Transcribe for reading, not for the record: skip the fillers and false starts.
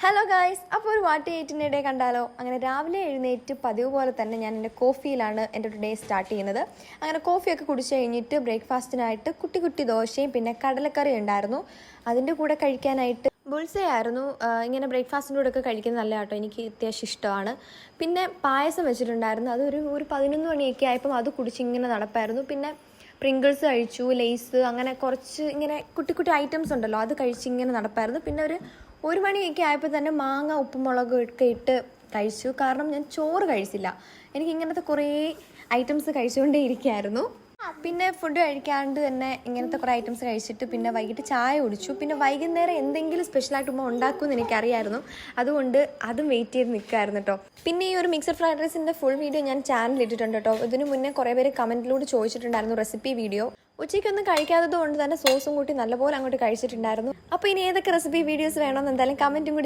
Hello guys, അപ്പോൾ ഒരു വാട്ടി എയ്റ്റിൻ്റെ ഡേ കണ്ടാലോ? അങ്ങനെ രാവിലെ എഴുന്നേറ്റ് പതിവ് പോലെ തന്നെ ഞാൻ എൻ്റെ കോഫിയിലാണ് എൻ്റെ ഒരു ഡേ സ്റ്റാർട്ട് ചെയ്യുന്നത്. അങ്ങനെ കോഫിയൊക്കെ കുടിച്ച് കഴിഞ്ഞിട്ട് ബ്രേക്ക്ഫാസ്റ്റിനായിട്ട് കുട്ടി കുട്ടി ദോശയും പിന്നെ കടലക്കറി ഉണ്ടായിരുന്നു. അതിൻ്റെ കൂടെ കഴിക്കാനായിട്ട് ബുൾസേ ആയിരുന്നു. ഇങ്ങനെ ബ്രേക്ക്ഫാസ്റ്റിൻ്റെ കൂടെ ഒക്കെ കഴിക്കുന്നത് നല്ല കേട്ടോ, എനിക്ക് അത്യാവശ്യം ഇഷ്ടമാണ്. പിന്നെ പായസം വെച്ചിട്ടുണ്ടായിരുന്നു, അതൊരു 11 മണിയൊക്കെ ആയപ്പം അത് കുടിച്ച് ഇങ്ങനെ നടപ്പായിരുന്നു. പിന്നെ പ്രിങ്കിൾസ് കഴിച്ചു, ലേസ്, അങ്ങനെ കുറച്ച് ഇങ്ങനെ കുട്ടി കുട്ടി ഐറ്റംസ് ഉണ്ടല്ലോ, അത് കഴിച്ച് ഇങ്ങനെ നടപ്പായിരുന്നു. പിന്നെ ഒരു മണിയൊക്കെ ആയപ്പോൾ തന്നെ മാങ്ങ ഉപ്പുമുളകും ഒക്കെ ഇട്ട് കഴിച്ചു. കാരണം ഞാൻ ചോറ് കഴിച്ചില്ല, എനിക്ക് ഇങ്ങനത്തെ കുറേ ഐറ്റംസ് കഴിച്ചുകൊണ്ടേ ഇരിക്കുകയായിരുന്നു. പിന്നെ ഫുഡ് കഴിക്കാണ്ട് തന്നെ ഇങ്ങനത്തെ കുറേ ഐറ്റംസ് കഴിച്ചിട്ട് പിന്നെ വൈകിട്ട് ചായ കുടിച്ചു. പിന്നെ വൈകുന്നേരം എന്തെങ്കിലും സ്പെഷ്യലായിട്ട് ഉമ്മ ഉണ്ടാക്കുമെന്ന് എനിക്കറിയായിരുന്നു, അതുകൊണ്ട് അതും വെയിറ്റ് ചെയ്ത് നിൽക്കുമായിരുന്നു കേട്ടോ. പിന്നെ ഈ ഒരു മിക്സഡ് ഫ്രൈഡ് റൈസിൻ്റെ ഫുൾ വീഡിയോ ഞാൻ ചാനലിൽ ഇട്ടിട്ടുണ്ട് കേട്ടോ. ഇതിന് മുന്നേ കുറേ പേര് കമൻറ്റിലൂടെ ചോദിച്ചിട്ടുണ്ടായിരുന്നു റെസിപ്പി വീഡിയോ. ഉച്ചയ്ക്കൊന്നും കഴിക്കാത്തത് കൊണ്ട് തന്നെ സോസും കൂട്ടി നല്ലപോലെ അങ്ങോട്ട് കഴിച്ചിട്ടുണ്ടായിരുന്നു. അപ്പോൾ ഇനി ഏതൊക്കെ റെസിപ്പി വീഡിയോസ് വേണമെന്ന് എന്തായാലും കമൻറ്റും കൂടി